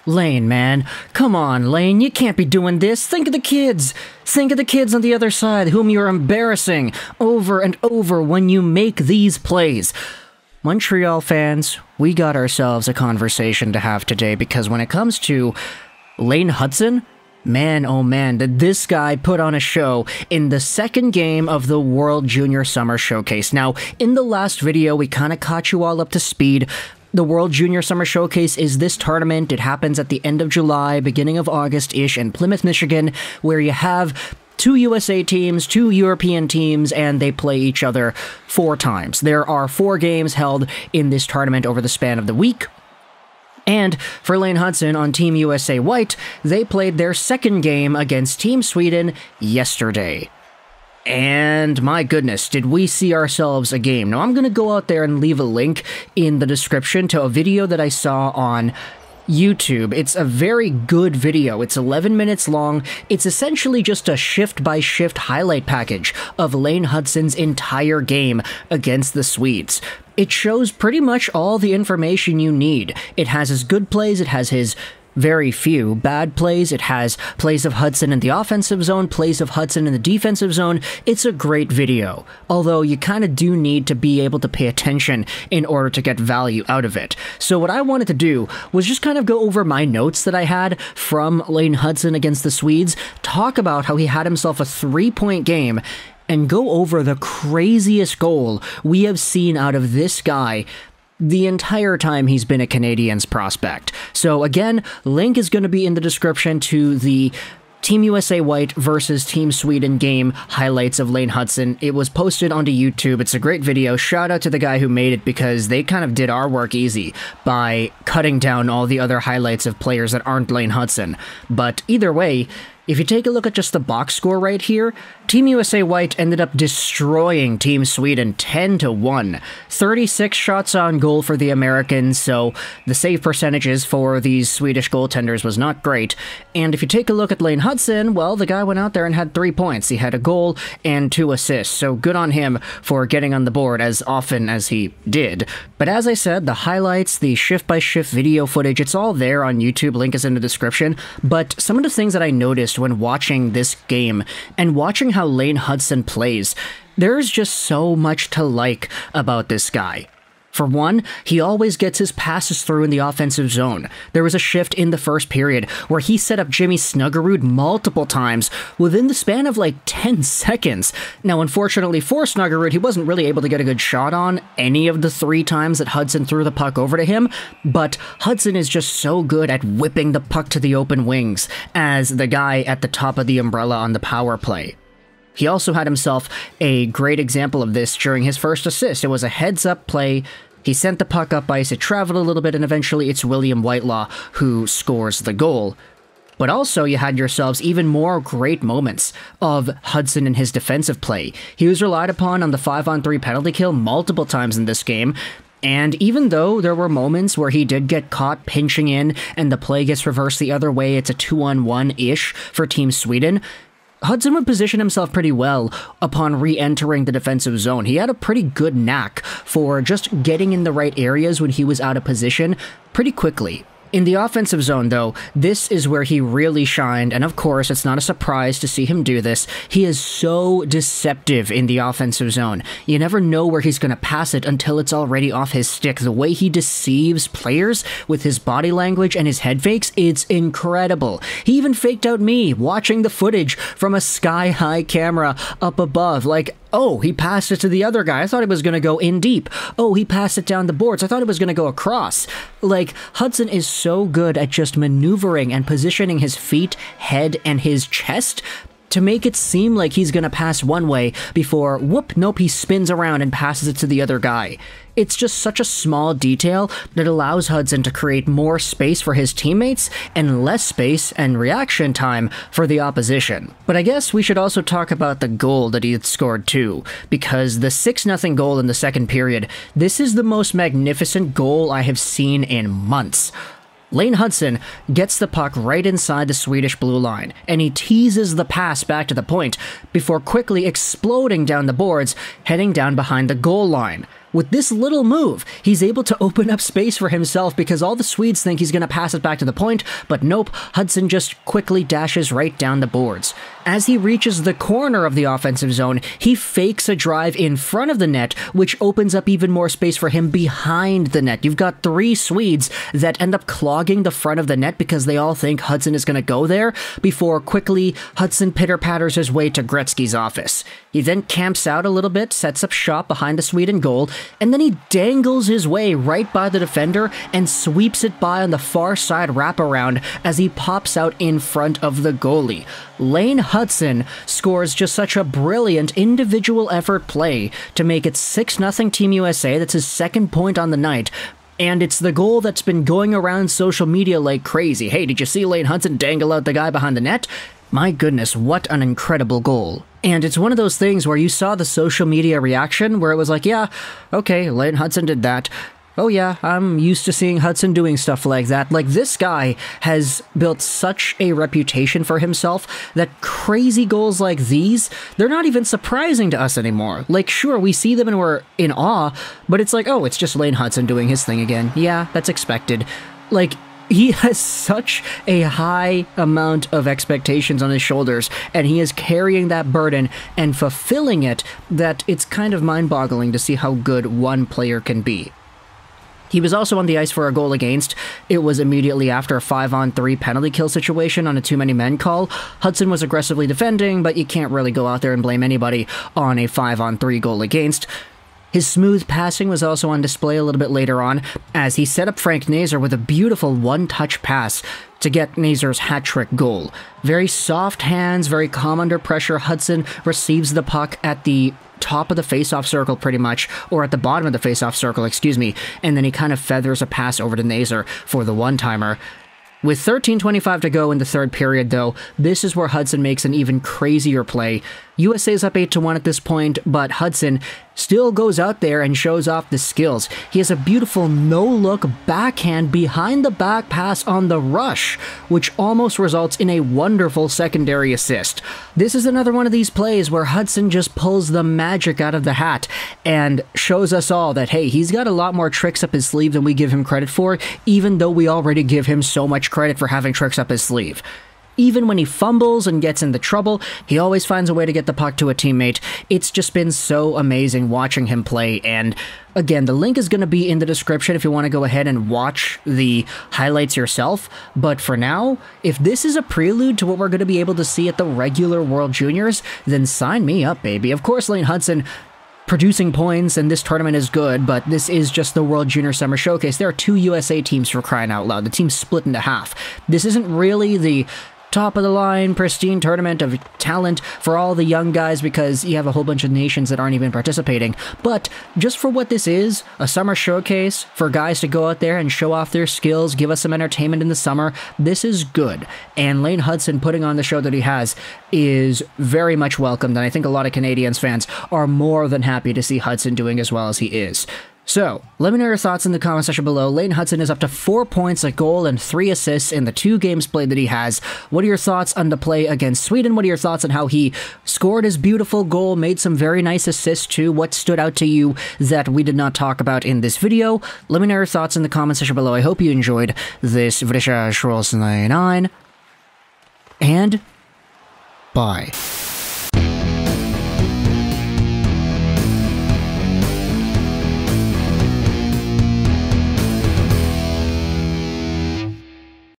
Lane, man. Come on, Lane, you can't be doing this. Think of the kids. Think of the kids on the other side whom you're embarrassing over and over when you make these plays. Montreal fans, we got ourselves a conversation to have today, because when it comes to Lane Hutson, man, oh man, did this guy put on a show in the second game of the World Junior Summer Showcase. Now, in the last video, we kind of caught you all up to speed. The World Junior Summer Showcase is this tournament. It happens at the end of July, beginning of August-ish in Plymouth, Michigan, where you have 2 USA teams, 2 European teams, and they play each other 4 times. There are 4 games held in this tournament over the span of the week. And for Lane Hutson on Team USA White, they played their second game against Team Sweden yesterday. And my goodness, did we see ourselves a game. Now, I'm going to go out there and leave a link in the description to a video that I saw on YouTube. It's a very good video. It's 11 minutes long. It's essentially just a shift-by-shift highlight package of Lane Hutson's entire game against the Swedes. It shows pretty much all the information you need. It has his good plays, it has his very few bad plays, it has plays of Hutson in the offensive zone, plays of Hutson in the defensive zone. It's a great video, although you kind of do need to be able to pay attention in order to get value out of it. So what I wanted to do was just kind of go over my notes that I had from Lane Hutson against the Swedes, talk about how he had himself a 3-point game, and go over the craziest goal we have seen out of this guy the entire time he's been a Canadiens prospect. So again, link is going to be in the description to the Team USA White versus Team Sweden game highlights of Lane Hutson. It was posted onto YouTube. It's a great video. Shout out to the guy who made it, because they kind of did our work easy by cutting down all the other highlights of players that aren't Lane Hutson. But either way, if you take a look at just the box score right here, Team USA White ended up destroying Team Sweden 10-1. 36 shots on goal for the Americans, so the save percentages for these Swedish goaltenders was not great. And if you take a look at Lane Hutson, well, the guy went out there and had 3 points. He had a goal and 2 assists, so good on him for getting on the board as often as he did. But as I said, the highlights, the shift-by-shift video footage, it's all there on YouTube. Link is in the description. But some of the things that I noticed when watching this game and watching how Lane Hutson plays, there's just so much to like about this guy. For one, he always gets his passes through in the offensive zone. There was a shift in the first period where he set up Jimmy Snuggerud multiple times within the span of like 10 seconds. Now, unfortunately for Snuggerud, he wasn't really able to get a good shot on any of the 3 times that Hutson threw the puck over to him, but Hutson is just so good at whipping the puck to the open wings as the guy at the top of the umbrella on the power play. He also had himself a great example of this during his first assist. It was a heads-up play. He sent the puck up ice, it traveled a little bit, and eventually it's William Whitelaw who scores the goal. But also you had yourselves even more great moments of Hutson in his defensive play. He was relied upon on the 5-on-3 penalty kill multiple times in this game, and even though there were moments where he did get caught pinching in and the play gets reversed the other way, it's a 2-on-1-ish for Team Sweden, Hutson would position himself pretty well upon re-entering the defensive zone. He had a pretty good knack for just getting in the right areas when he was out of position pretty quickly. In the offensive zone, though, this is where he really shined, and of course, it's not a surprise to see him do this. He is so deceptive in the offensive zone. You never know where he's going to pass it until it's already off his stick. The way he deceives players with his body language and his head fakes, it's incredible. He even faked out me watching the footage from a sky-high camera up above, like, oh, he passed it to the other guy. I thought it was going to go in deep. Oh, he passed it down the boards. I thought it was going to go across. Like, Hutson is so good at just maneuvering and positioning his feet, head, and his chest to make it seem like he's gonna pass one way before, whoop, nope, he spins around and passes it to the other guy. It's just such a small detail that allows Hutson to create more space for his teammates and less space and reaction time for the opposition. But I guess we should also talk about the goal that he had scored too, because the 6-0 goal in the second period, this is the most magnificent goal I have seen in months. Lane Hutson gets the puck right inside the Swedish blue line, and he teases the pass back to the point before quickly exploding down the boards, heading down behind the goal line. with this little move, he's able to open up space for himself because all the Swedes think he's going to pass it back to the point, but nope, Hutson just quickly dashes right down the boards. As he reaches the corner of the offensive zone, he fakes a drive in front of the net, which opens up even more space for him behind the net. You've got 3 Swedes that end up clogging the front of the net because they all think Hutson is going to go there, before quickly Hutson pitter-patters his way to Gretzky's office. He then camps out a little bit, sets up shop behind the Sweden goal, and then he dangles his way right by the defender and sweeps it by on the far side wraparound as he pops out in front of the goalie. Lane Hutson scores just such a brilliant individual effort play to make it 6-0 Team USA. That's his 2nd point on the night. And it's the goal that's been going around social media like crazy. Hey, did you see Lane Hutson dangle out the guy behind the net? My goodness, what an incredible goal. And it's one of those things where you saw the social media reaction where it was like, yeah, okay, Lane Hutson did that. Oh yeah, I'm used to seeing Hutson doing stuff like that. Like, this guy has built such a reputation for himself that crazy goals like these, they're not even surprising to us anymore. Like, sure, we see them and we're in awe, but it's like, oh, it's just Lane Hutson doing his thing again. Yeah, that's expected. Like, he has such a high amount of expectations on his shoulders, and he is carrying that burden and fulfilling it, that it's kind of mind-boggling to see how good one player can be. He was also on the ice for a goal against. It was immediately after a 5-on-3 penalty kill situation on a too-many-men call. Hutson was aggressively defending, but you can't really go out there and blame anybody on a 5-on-3 goal against. His smooth passing was also on display a little bit later on, as he set up Frank Nazar with a beautiful one-touch pass to get Nazar's hat-trick goal. Very soft hands, very calm under pressure. Hutson receives the puck at the top of the face-off circle pretty much, or at the bottom of the face-off circle, excuse me, and then he kind of feathers a pass over to Nazar for the one-timer. With 13:25 to go in the 3rd period, though, this is where Hutson makes an even crazier play. USA's up 8-1 at this point, but Hutson still goes out there and shows off the skills. He has a beautiful no-look backhand behind the back pass on the rush, which almost results in a wonderful secondary assist. This is another one of these plays where Hutson just pulls the magic out of the hat and shows us all that, hey, he's got a lot more tricks up his sleeve than we give him credit for, even though we already give him so much credit for having tricks up his sleeve. Even when he fumbles and gets into trouble, he always finds a way to get the puck to a teammate. It's just been so amazing watching him play, and again, the link is going to be in the description if you want to go ahead and watch the highlights yourself, but for now, if this is a prelude to what we're going to be able to see at the regular World Juniors, then sign me up, baby. Of course, Lane Hutson producing points and this tournament is good, but this is just the World Junior Summer Showcase. There are 2 USA teams, for crying out loud. The team's split into half. This isn't really the top-of-the-line, pristine tournament of talent for all the young guys because you have a whole bunch of nations that aren't even participating. But just for what this is, a summer showcase for guys to go out there and show off their skills, give us some entertainment in the summer, this is good. And Lane Hutson putting on the show that he has is very much welcomed, and I think a lot of Canadiens fans are more than happy to see Hutson doing as well as he is. So, let me know your thoughts in the comment section below. Lane Hutson is up to 4 points, a goal, and 3 assists in the 2 games played that he has. What are your thoughts on the play against Sweden? What are your thoughts on how he scored his beautiful goal, made some very nice assists too? What stood out to you that we did not talk about in this video? Let me know your thoughts in the comment section below. I hope you enjoyed this video, and bye.